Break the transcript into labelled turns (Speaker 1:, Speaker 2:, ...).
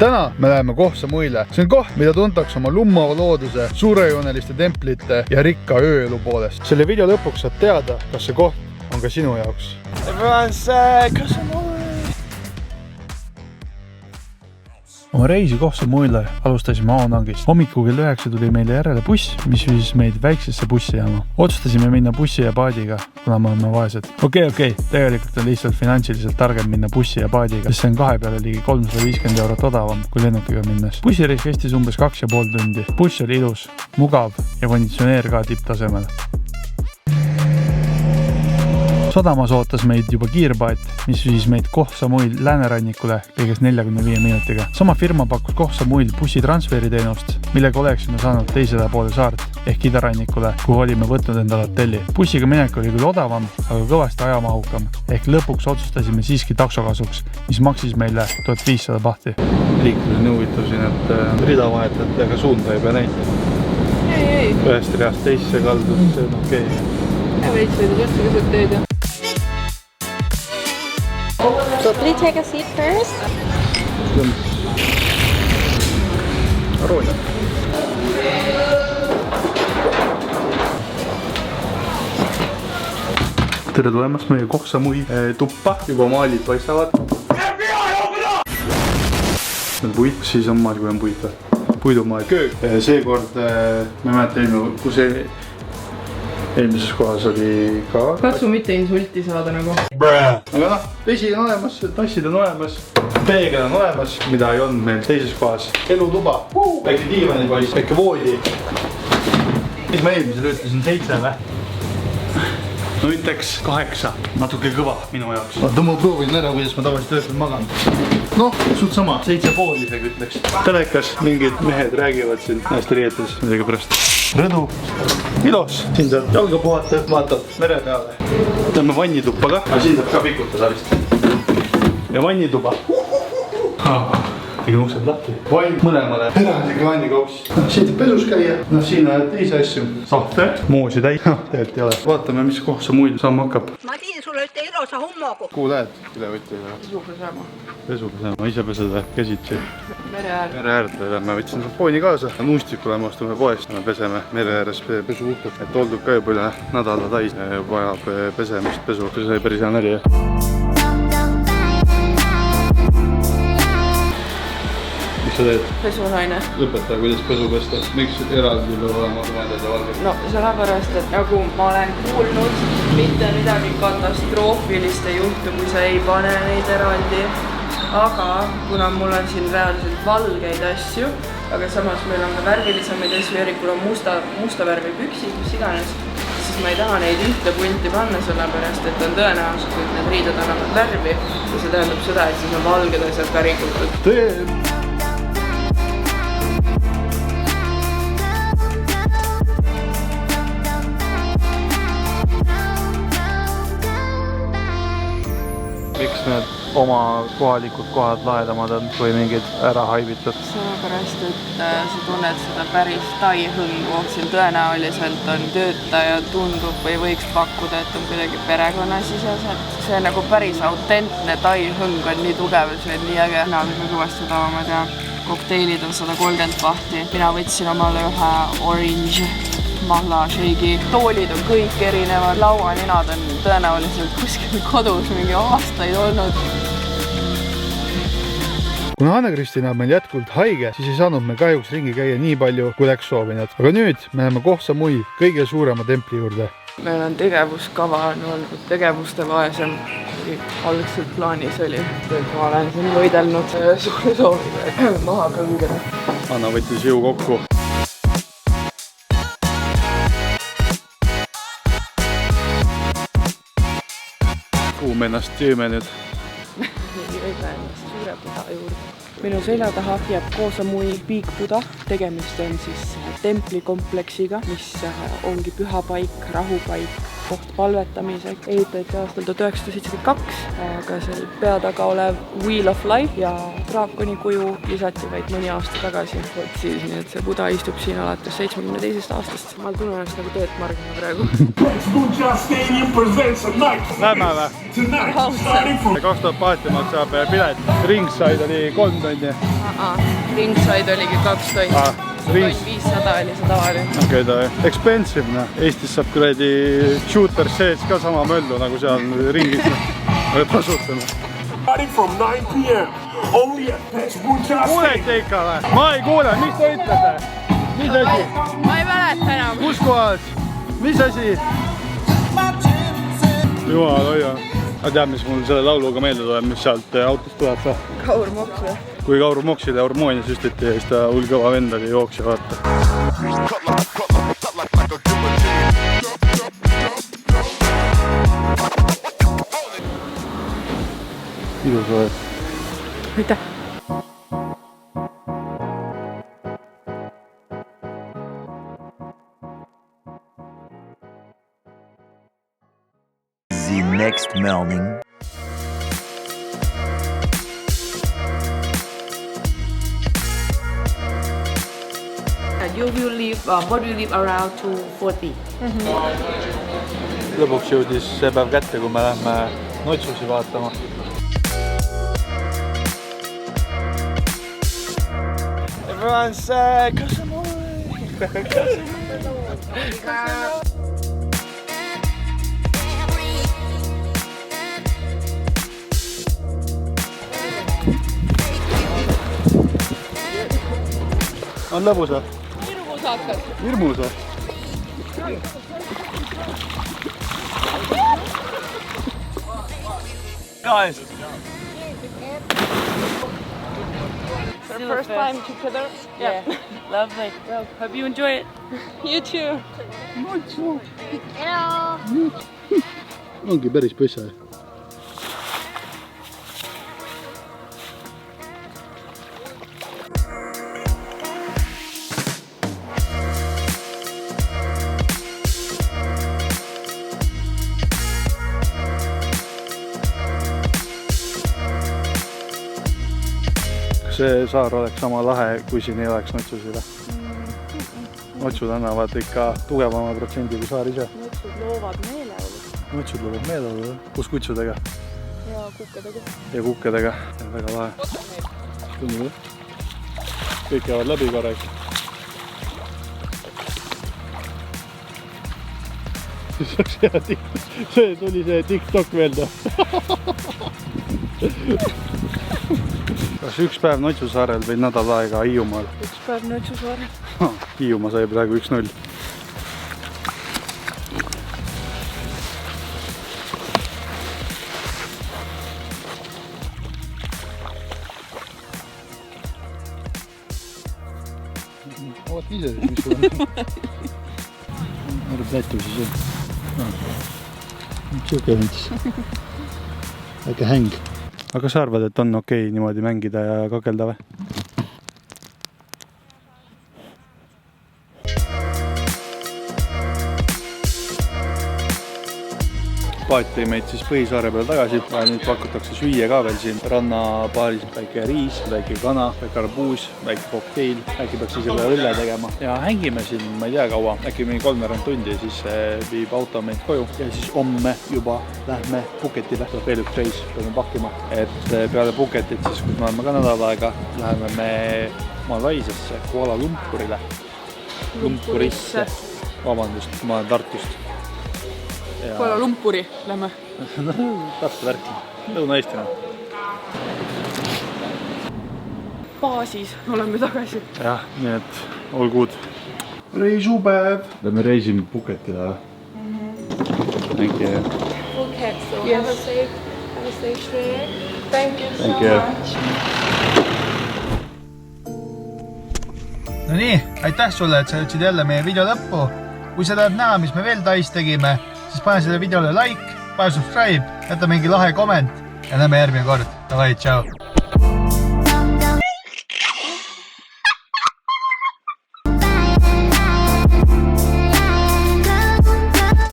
Speaker 1: Täna me läheme Kohtsa-Muille. See on koht, mida tuntakse oma lummava looduse, suurejooneliste templite ja rikka ööelu poolest. Selle video lõpuks saad teada, kas see koht on ka sinu jaoks. Oma reisi Kohtsa-Muille alustasime Aonangist. Hommikul kell 9 tuli meile järele buss, mis viis meid väiksesse bussijaama. Otsustasime minna bussi ja paadiga, kuna me oleme vaesed. Okei, tegelikult on lihtsalt finantsiliselt targem minna bussi ja paadiga, sest see on kahe peale ligi 350 € odavam kui lennukiga minnes. Bussireis kestis umbes 2,5 tundi. Buss oli ilus, mugav ja konditsioneer ka tipptasemel. Sadamas ootas meid juba kiirpaat, mis viis meid Kohtsa-Muil läänerannikule kõigest 45 minutiga. Sama firma pakkus Kohtsa-Muil bussitransferi teenust, millega oleksime saanud teisele poole saart ehk idarannikule, kuhu olime võtnud endale hotelli. Bussiga minek oli küll odavam, aga kõvasti ajamahukam. Ehk lõpuks otsustasime siiski takso kasuks, mis maksis meile 1500 bahti. Liiklus on huvitav siin, et rida vahetajate, aga suunda ei pea näitama.
Speaker 2: Ei.
Speaker 1: Ühest reast teisse kaldus, see on okei.
Speaker 2: Ja veits võidud üldse keset teed ja.
Speaker 3: So please take a seat first.
Speaker 1: Arooja. Tere tulemast meie Kohtsa-Muil tuppa. Juba maalid paistavad. Meil puit, siis on maal, kui on puit. Puidumaal köög. Seekord me mäletan, kus eelmises kohas oli ka.
Speaker 2: Katsu mitte insulti saada nagu.
Speaker 1: Aga vesi on olemas, tassid on olemas, peegel on olemas, mida ei olnud meil teises kohas. Elutuba, väike diivanipoiss, väike voodi. Mis ma eelmisel ütlesin, 7 või? No ütleks 8, natuke kõva minu jaoks. Vaata, ma proovin ära, kuidas ma tavaliselt öösel magan. Noh, suht sama, 7,5 isegi ütleks. Telekas mingid mehed räägivad siin naiste riietes midagi pärast. Rõdu, ilos, siin saab jalga puhata, vaatad mere peale. Teeme vannituppa ka, aga siin saab ka pikutada vist. Ja vannituba. Tegin uksed lahti. Vann mõlemale. Eraldi vannikaups. Siin saab pesus käia. Siin ajad teisi asju. Sahte, moosi täis. Tegelikult ei ole. Vaatame, mis Kohtsa-Muil saama hakkab.
Speaker 4: Ma tiin sulle ühte ilosa hummogu.
Speaker 1: Kuhu lähed? Ülevõtti.
Speaker 2: Pesupeseema.
Speaker 1: Pesupeseema. Ise pesed või? Käsitsi.
Speaker 2: Mere äär.
Speaker 1: Mere äärde lähme. Võtsin fooni kaasa. Nuustikule me astume poest. Me peseme mere ääres pesu uhkelt. Et oldub ka juba üle nädala täis. Vajab pesemist pesu. See sai päris hea näri. Mis sa teed?
Speaker 2: Pesunaine.
Speaker 1: Lõpeta, kuidas pesu pesta. Miks eraldi peab olema tumedad ja valged?
Speaker 2: No sellepärast, et nagu ma olen kuulnud, mitte midagi katastroofilist ei juhtu, kui sa ei pane neid eraldi. Aga kuna mul on siin reaalselt valgeid asju, aga samas meil on ka värvilisemaid asju, erikul on musta värvi püksid, mis iganes, siis ma ei taha neid ühte punti panna, sellepärast, et on tõenäoliselt, et need riided annavad värvi. Ja see tähendab seda, et siis on valged asjad ka rikutud. Miks need oma kohalikud kohad lahedamad on kui mingid ära haibitud? Sellepärast, et sa tunned seda päris tai-hõngu. Siin tõenäoliselt on töötaja tundub või võiks pakkuda, et on kuidagi perekonnasiseselt. See nagu päris autentne tai-hõng on nii tugev, see on nii äge. Mina võime kõvasti odavamad ja kokteilid on 130 bahti. Mina võtsin omale ühe orange mahla shake'i. Toolid on kõik erinevad, lauaninad on tõenäoliselt kuskil kodus mingi aastaid olnud.
Speaker 1: Kuna Anna-Kristina on meil jätkuvalt haige, siis ei saanud me kahjuks ringi käia nii palju, kui läks soovinud. Aga nüüd me läheme Kohtsa-Muil kõige suurema templi juurde.
Speaker 2: Meil on tegevuskava olnud tegevuste vaesem, kui algselt plaanis oli. Ma olen siin võidelnud suure sooviga maha kõngeda.
Speaker 1: Anna võttis jõu kokku. Kuhu me ennast tüüme nüüd?
Speaker 2: Võime ennast suure Buda juurde. Minu selja taha jääb Kohtsa-Muil piikbuda. Tegemist on siis templikompleksiga, mis ongi pühapaik, rahupaik, koht palvetamiseks. Ehitati aastal 1972, aga seal pea taga olev Wheel of Life ja draakoni kuju lisati vaid mõni aasta tagasi. Siis, nii et see Buda istub siin alates 72. aastast. Ma tunnen ennast nagu Teet Margina praegu.
Speaker 1: Lähme või? 2000 paati maksab pilet. Ringside oli 3 tonni.
Speaker 2: Ringside oligi 2 tonni.
Speaker 1: Rings.
Speaker 2: 500 oli see tavaline.
Speaker 1: Okei, ta expensive. Eestis saab kuradi shooter sees ka sama möllu nagu seal ringis. Aga tasutame.
Speaker 5: From 9 p.m. only at Pets Muchas.
Speaker 1: Kuulete ikka või? Ma ei kuule, mis te ütlete? Mis asi?
Speaker 2: Ma ei mäleta enam.
Speaker 1: Kus kohas? Mis asi? Jumal, hoia. Ma tean, mis mul selle lauluga meelde tuleb, mis sealt autost tuleb või?
Speaker 2: Kaur Moks või?
Speaker 1: Kui Kaur Moksile hormooni süstiti ja siis ta hull kõva vend oli jooksja, vaata. Ilus oled.
Speaker 2: Aitäh!
Speaker 6: The next morning.
Speaker 7: You will leave, what will you leave around 2:40?
Speaker 1: Lõpuks jõudis see päev kätte, kui me lähme notsusi vaatama. Everyone's on lõbus või?
Speaker 2: Hirmus hakkad.
Speaker 1: Hirmus või? Guys!
Speaker 2: Our first time together? Yeah. Lovely. Well, hope you enjoy it. You too.
Speaker 1: Ongi päris põssa. See saar oleks sama lahe, kui siin ei oleks notsusid. Notsud annavad ikka tugevama protsendi kui saar ise.
Speaker 2: Notsud loovad meeleolu.
Speaker 1: Notsud loovad meeleolu. Kus kutsudega?
Speaker 2: Ja kukkedega.
Speaker 1: Ja kukkedega. Väga lahe. Tundub. Kõik jäävad läbi korraks. See tuli see TikTok meelde. Kas üks päev Notsusaarel või nädal aega Hiiumaal?
Speaker 2: Üks päev Notsusaarel.
Speaker 1: Hiiumaa sai praegu 1-0. Vaat ise, mis sul on. Arv lätu siis on. Siuke vents. Väike häng. Aga kas sa arvad, et on okei niimoodi mängida ja kakelda või? Paat tõi meid siis Põhisaare peal tagasi ja nüüd pakutakse süüa ka veel siin rannapaaris. Väike riis, väike kana, väike arbuus, väike kokteil. Äkki peaks ise veel õlle tegema. Ja hängime siin, ma ei tea kaua, äkki mingi 3 tundi ja siis viib auto meid koju. Ja siis homme juba lähme Phuketile. Veel üks reis peame pakkima. Et peale Phuketit siis, kus me oleme ka nädal aega, läheme me Malaisiasse, Kuala Lumpurile. Lumpurisse. Vabandust, ma olen Tartust.
Speaker 2: Kuala Lumpuri lähme.
Speaker 1: Tartu värki. Lõuna-Eestina.
Speaker 2: Baasis oleme tagasi.
Speaker 1: Jah, nii et all good. Reisupäev. Lähme reisime Phuketile. Thank you.
Speaker 3: Phuket, so
Speaker 2: Yes.
Speaker 3: have a safe trip. Thank you so
Speaker 1: Thank you.
Speaker 3: much.
Speaker 1: No nii, aitäh sulle, et sa jõudsid jälle meie video lõppu. Kui sa tahad näha, mis me veel Tais tegime, siis pane selle videole like, pane subscribe, jäta mingi lahe komment ja näeme järgmine kord. Davai, tšau!